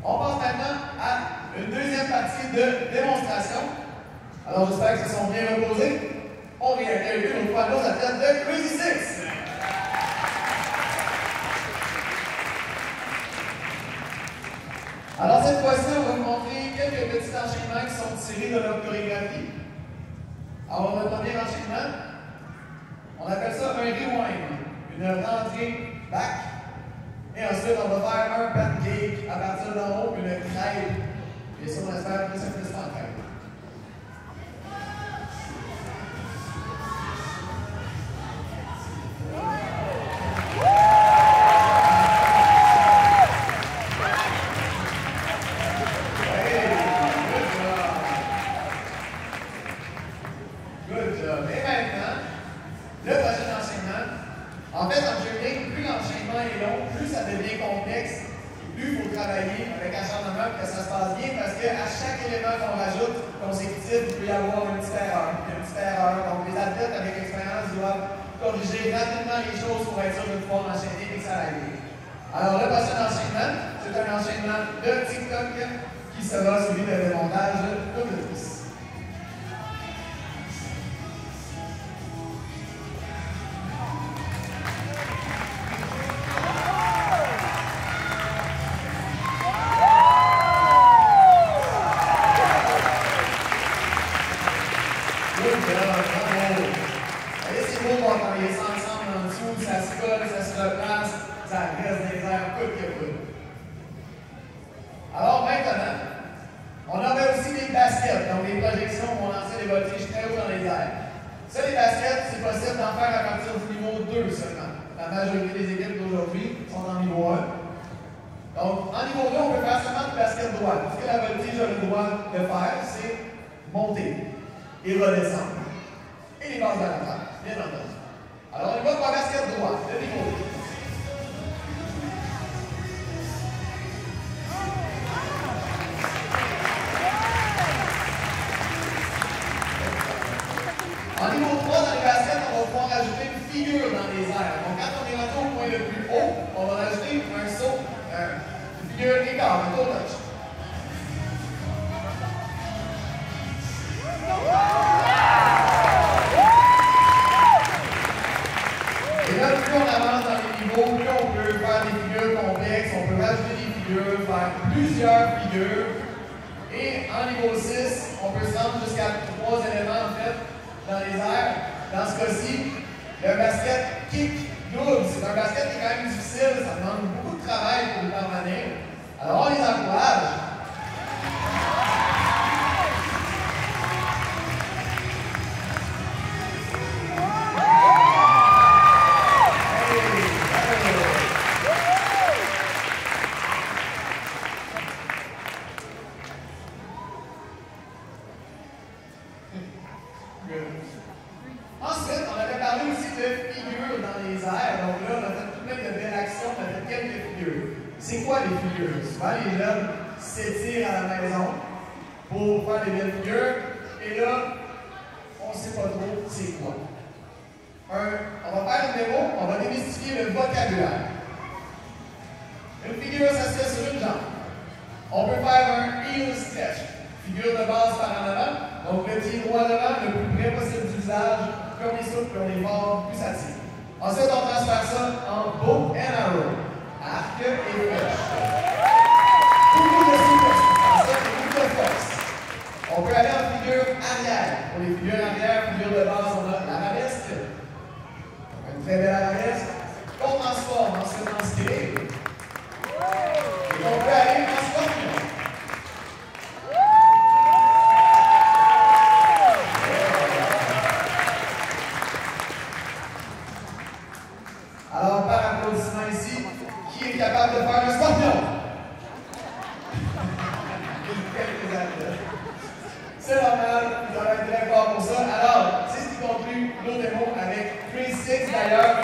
On passe maintenant à une deuxième partie de démonstration. Alors j'espère qu'ils se sont bien reposés. On vient d'accueillir une fois nos athlètes de Crazy Six. Alors cette fois-ci, on va vous montrer quelques petits enchaînements qui sont tirés de leur chorégraphie. Alors notre premier enchaînement, on appelle ça un rewind, une rentrée back. Et ensuite, on va faire un pancake à partir d'en haut, une crêpe. Et ça, on espère que ça plus en crêpe. Alors, le prochain enchaînement, c'est un enchaînement de TikTok qui sera suivi de démontage d'autotrice. Alors maintenant, on avait aussi des baskets, donc des projections où on lançait des voltiges très haut dans les airs. Ça, les baskets, c'est possible d'en faire à partir du niveau 2 seulement. La majorité des équipes d'aujourd'hui sont en niveau 1. Donc, en niveau 2, on peut faire seulement du basket droit. Ce que la voltige a le droit de faire, c'est monter et redescendre. Et les bases de la table, bien entendu. Alors, on y va pour un basket droit, de niveau 2. En niveau 3, dans les baskets, on va pouvoir rajouter une figure dans les airs. Donc, quand on est rendu au point le plus haut, on va rajouter un saut, une figure écart, un toe touch. Et là, plus on avance dans les niveaux, plus on peut faire des figures complexes, on peut rajouter des figures, faire plusieurs figures. Et en niveau 6, on peut se rendre jusqu'à 3 éléments en fait dans les airs. Dans ce cas-ci, le basket kick double. C'est un basket qui est quand même difficile, ça demande beaucoup de travail pour le parvenir. Alors on les encourage. Ensuite, on avait parlé aussi de figures dans les airs. Donc là, on a fait plein de belles actions, on a fait quelques figures. C'est quoi les figures? Souvent, les jeunes s'étirent à la maison pour faire des belles figures. Et là, on ne sait pas trop c'est quoi. On va faire une démo, on va démystifier le vocabulaire. Une figure, ça se fait sur une jambe. On peut faire un heel stretch. Figure de base par en avant. Donc, le pied droit devant, le plus près possible du visage. Plus on est souple, plus on est fort, plus ça tire. Ensuite, on transfère ça en bow and arrow. Arc et flèche. Beaucoup de souplesse. Ensuite, beaucoup de force. On peut aller en figure arrière. Pour les figures arrière, figure de base, on a l'arabesque. Une très belle arabesque. On transforme ensuite en scale. Et on peut aller en scorpion. Alors, par applaudissement ici, qui est capable de faire un scorpion? Quelques athlètes. C'est normal, vous allez être très fort pour ça. Alors, c'est ce qui conclut nos démos avec Crazy Six d'ailleurs.